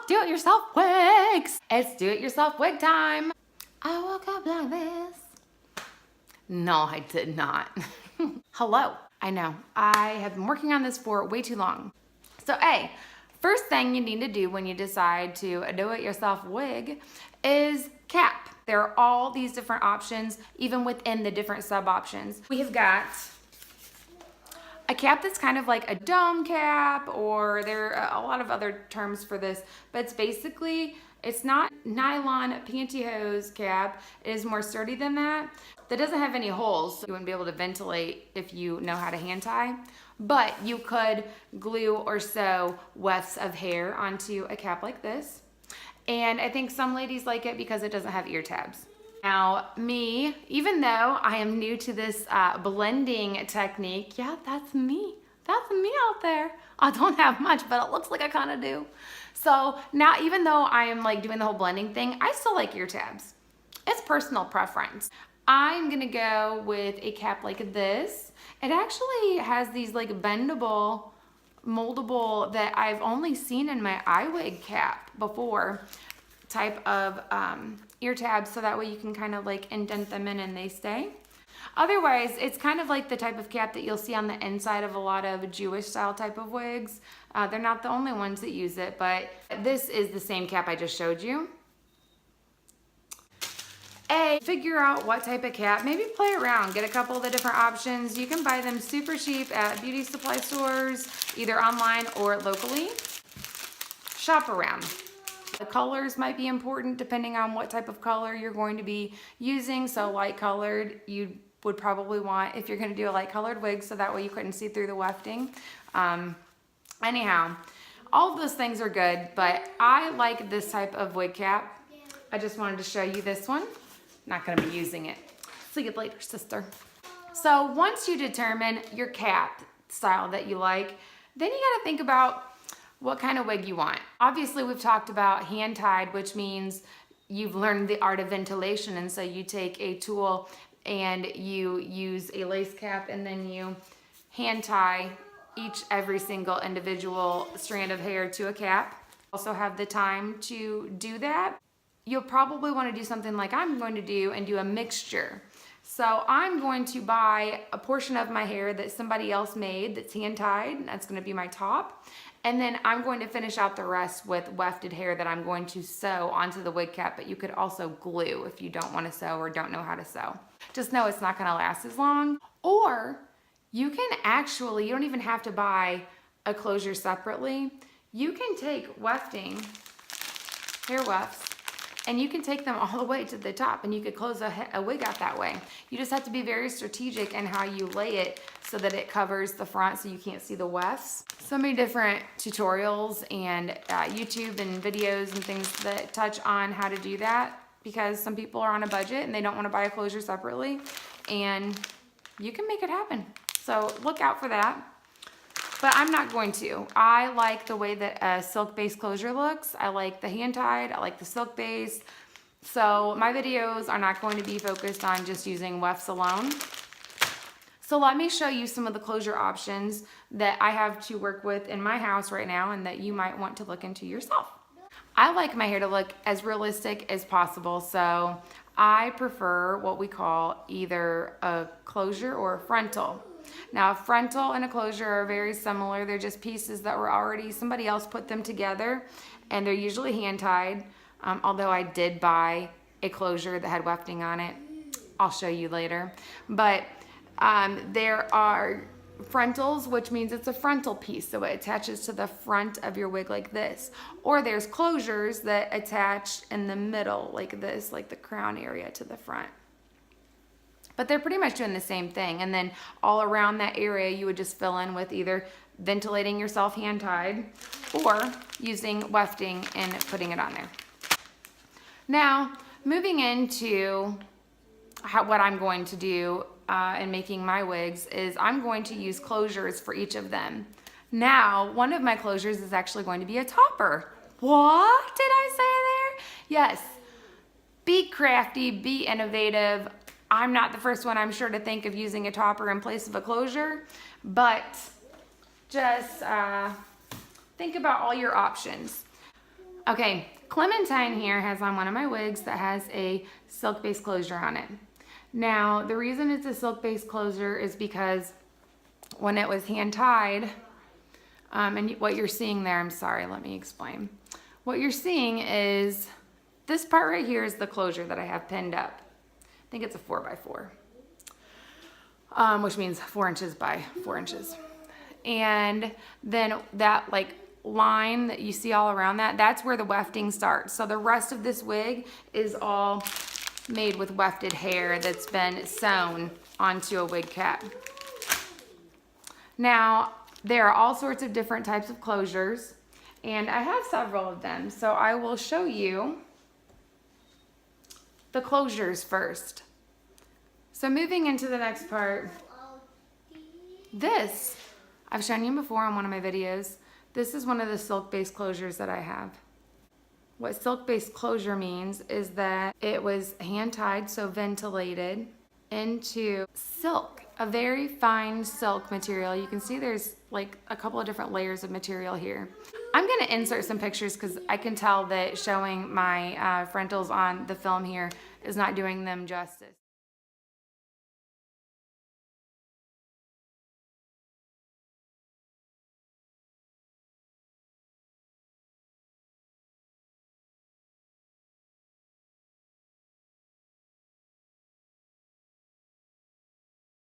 Do-it-yourself wigs. It's do-it-yourself wig time. I woke up like this. No, I did not. Hello. I know, I have been working on this for way too long. So first thing you need to do when you decide to do-it-yourself wig is cap. There are all these different options, even within the different sub options. We have got a cap that's kind of like a dome cap, or there are a lot of other terms for this, but it's basically, it's not nylon pantyhose cap. It is more sturdy than that. That doesn't have any holes, so you wouldn't be able to ventilate if you know how to hand tie, but you could glue or sew wefts of hair onto a cap like this. And I think some ladies like it because it doesn't have ear tabs. Now me, even though I am new to this blending technique, yeah, that's me out there. I don't have much, but it looks like I kind of do. So now, even though I am like doing the whole blending thing, I still like ear tabs. It's personal preference. I'm gonna go with a cap like this. It actually has these like bendable, moldable, that I've only seen in my iWig cap before, type of ear tabs, so that way you can kind of like indent them in and they stay. Otherwise, it's kind of like the type of cap that you'll see on the inside of a lot of Jewish style type of wigs. They're not the only ones that use it, but this is the same cap I just showed you. Figure out what type of cap, maybe play around, get a couple of the different options. You can buy them super cheap at beauty supply stores, either online or locally. Shop around. The colors might be important depending on what type of color you're going to be using. So light colored, you would probably want, if you're going to do a light colored wig, so that way you couldn't see through the wefting. Anyhow, all of those things are good, but I like this type of wig cap. I just wanted to show you this one. Not going to be using it. See you later, sister. So once you determine your cap style that you like, then you got to think about what kind of wig you want. Obviously, we've talked about hand tied, which means you've learned the art of ventilation, and so you take a tool and you use a lace cap and then you hand tie every single individual strand of hair to a cap. Also have the time to do that. You'll probably want to do something like I'm going to do and do a mixture. So I'm going to buy a portion of my hair that somebody else made that's hand tied. That's going to be my top. And then I'm going to finish out the rest with wefted hair that I'm going to sew onto the wig cap, but you could also glue if you don't want to sew or don't know how to sew. Just know it's not going to last as long. Or you can actually, you don't even have to buy a closure separately. You can take wefting, hair wefts, and you can take them all the way to the top and you could close a wig out that way. You just have to be very strategic in how you lay it so that it covers the front so you can't see the wefts. So many different tutorials and YouTube and videos and things that touch on how to do that, because some people are on a budget and they don't want to buy a closure separately, and you can make it happen. So look out for that. But I'm not going to. I like the way that a silk-based closure looks. I like the hand-tied, I like the silk-based. So my videos are not going to be focused on just using wefts alone. So let me show you some of the closure options that I have to work with in my house right now and that you might want to look into yourself. I like my hair to look as realistic as possible, so I prefer what we call either a closure or a frontal. Now, a frontal and a closure are very similar. They're just pieces that were already, somebody else put them together, and they're usually hand tied, although I did buy a closure that had wefting on it. I'll show you later. But there are frontals, which means it's a frontal piece, so it attaches to the front of your wig like this. Or there's closures that attach in the middle like this, like the crown area to the front. But they're pretty much doing the same thing. And then all around that area, you would just fill in with either ventilating yourself hand tied or using wefting and putting it on there. Now, moving into what I'm going to do in making my wigs is I'm going to use closures for each of them. Now, one of my closures is actually going to be a topper. What did I say there? Yes, be crafty, be innovative. I'm not the first one, I'm sure, to think of using a topper in place of a closure, but just think about all your options. Okay, Clementine here has on one of my wigs that has a silk-based closure on it. Now, the reason it's a silk-based closure is because when it was hand-tied, and what you're seeing there, I'm sorry, let me explain. What you're seeing is this part right here is the closure that I have pinned up. I think it's a 4x4, which means 4 inches by 4 inches. And then that like line that you see all around that, that's where the wefting starts. So the rest of this wig is all made with wefted hair that's been sewn onto a wig cap. Now, there are all sorts of different types of closures, and I have several of them. So I will show you the closures first. So moving into the next part, this, I've shown you before on one of my videos. This is one of the silk-based closures that I have. What silk-based closure means is that it was hand-tied, so ventilated, into silk, a very fine silk material. You can see there's like a couple of different layers of material here. I'm gonna insert some pictures because I can tell that showing my frontals on the film here is not doing them justice.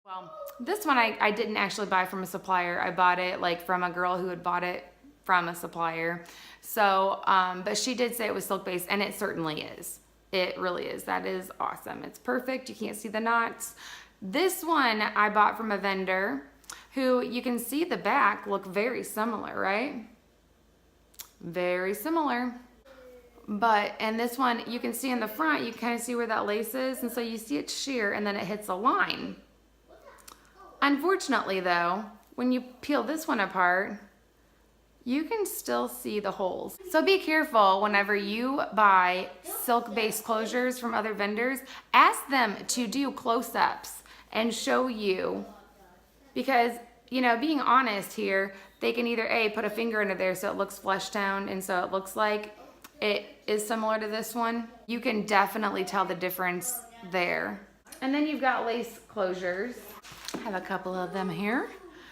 Well, this one I didn't actually buy from a supplier. I bought it like from a girl who had bought it from a supplier. So, but she did say it was silk-based, and it certainly is. It really is. That is awesome. It's perfect. You can't see the knots. This one I bought from a vendor who, you can see the back look very similar, right? Very similar. But, and this one, you can see in the front, you kind of see where that lace is, and so you see it sheer, and then it hits a line. Unfortunately though, when you peel this one apart, you can still see the holes. So be careful whenever you buy silk-based closures from other vendors. Ask them to do close-ups and show you, because, you know, being honest here, they can either A, put a finger into there so it looks flesh toned and so it looks like it is similar to this one. You can definitely tell the difference there. And then you've got lace closures. I have a couple of them here.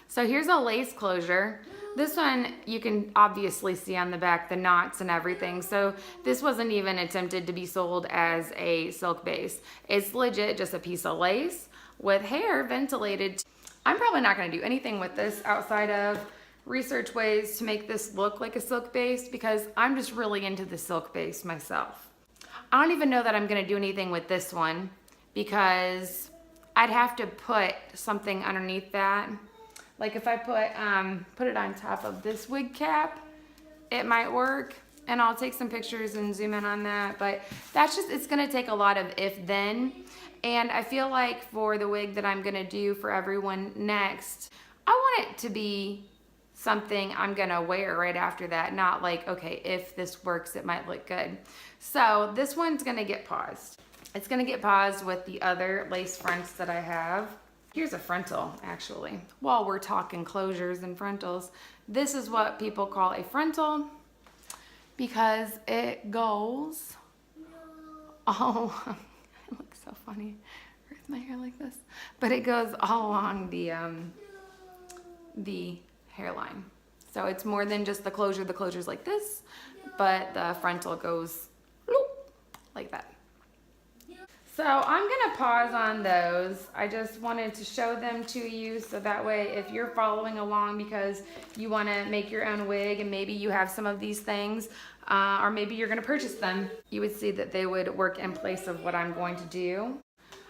So here's a lace closure. This one you can obviously see on the back the knots and everything. So this wasn't even attempted to be sold as a silk base. It's legit just a piece of lace with hair ventilated. I'm probably not going to do anything with this outside of research ways to make this look like a silk base, because I'm just really into the silk base myself. I don't even know that I'm going to do anything with this one, because I'd have to put something underneath that. Like if I put it on top of this wig cap, it might work. And I'll take some pictures and zoom in on that. But that's just, it's gonna take a lot of if then. And I feel like for the wig that I'm gonna do for everyone next, I want it to be something I'm gonna wear right after that. Not like, okay, if this works, it might look good. So this one's gonna get paused. It's gonna get paused with the other lace fronts that I have. Here's a frontal, actually. While we're talking closures and frontals, this is what people call a frontal because it goes, oh, it looks so funny with my hair like this, but it goes all along the hairline. So it's more than just the closure. The closure's like this, but the frontal goes like that. So I'm gonna pause on those. I just wanted to show them to you so that way if you're following along because you wanna make your own wig and maybe you have some of these things, or maybe you're gonna purchase them, you would see that they would work in place of what I'm going to do.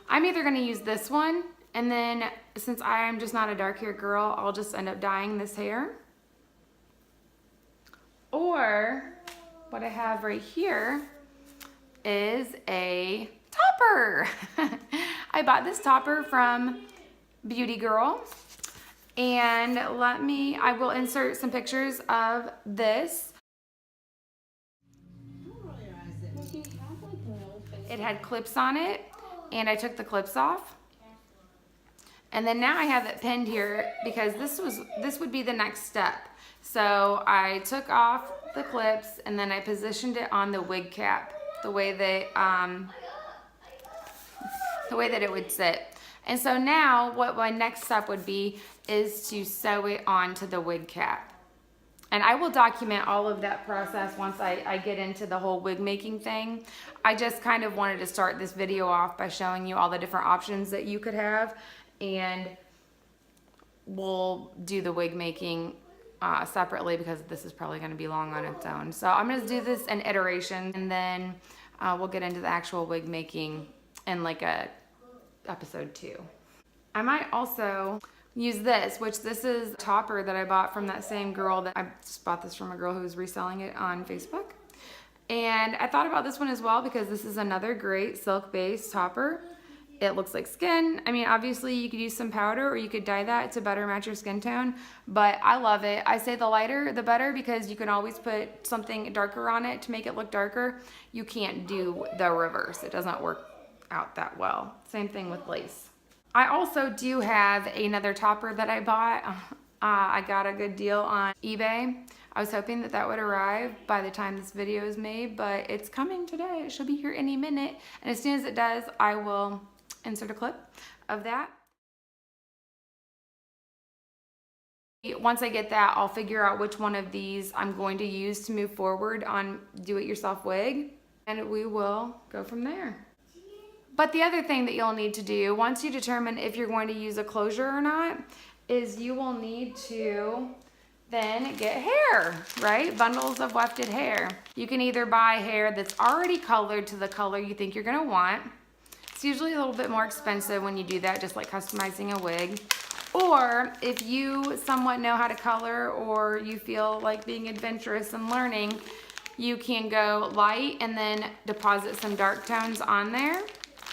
I'm either gonna use this one, and then since I am just not a dark hair girl, I'll just end up dyeing this hair. Or what I have right here is a topper. I bought this topper from Beauty Girl, and I will insert some pictures of this. It had clips on it, and I took the clips off. And then now I have it pinned here because this would be the next step. So I took off the clips and then I positioned it on the wig cap the way that it would sit. And so now what my next step would be is to sew it onto the wig cap. And I will document all of that process once I get into the whole wig making thing. I just kind of wanted to start this video off by showing you all the different options that you could have, and we'll do the wig making separately because this is probably going to be long on its own. So I'm going to do this in iteration, and then we'll get into the actual wig making in like a episode 2. I might also use this, which this is a topper that I bought from that same girl that I just bought this from a girl who was reselling it on Facebook. And I thought about this one as well because this is another great silk-based topper. It looks like skin. I mean, obviously you could use some powder or you could dye that to better match your skin tone, but I love it. I say the lighter, the better, because you can always put something darker on it to make it look darker. You can't do the reverse. It doesn't work out that well. Same thing with lace. I also do have another topper that I bought. I got a good deal on eBay. I was hoping that that would arrive by the time this video is made, but it's coming today. It should be here any minute. And as soon as it does, I will insert a clip of that. Once I get that, I'll figure out which one of these I'm going to use to move forward on do-it-yourself wig, and we will go from there. But the other thing that you'll need to do, once you determine if you're going to use a closure or not, is you will need to then get hair, right? Bundles of wefted hair. You can either buy hair that's already colored to the color you think you're gonna want. It's usually a little bit more expensive when you do that, just like customizing a wig. Or if you somewhat know how to color, or you feel like being adventurous and learning, you can go light and then deposit some dark tones on there,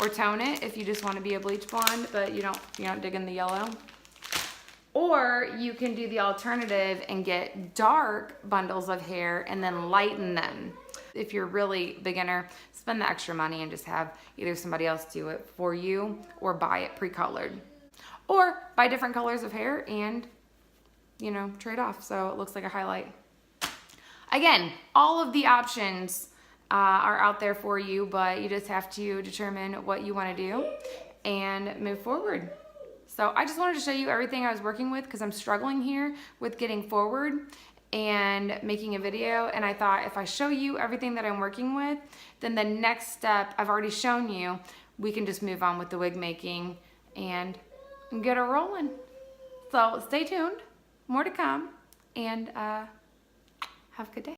or tone it if you just want to be a bleach blonde, but you're not digging the yellow. Or you can do the alternative and get dark bundles of hair and then lighten them. If you're really beginner, spend the extra money and just have either somebody else do it for you or buy it pre-colored. Or buy different colors of hair and, trade off so it looks like a highlight. Again, all of the options are out there for you, but you just have to determine what you want to do and move forward. So I just wanted to show you everything I was working with because I'm struggling here with getting forward and making a video, and I thought if I show you everything that I'm working with, then the next step I've already shown you, we can just move on with the wig making and get it rolling. So stay tuned, more to come, and have a good day.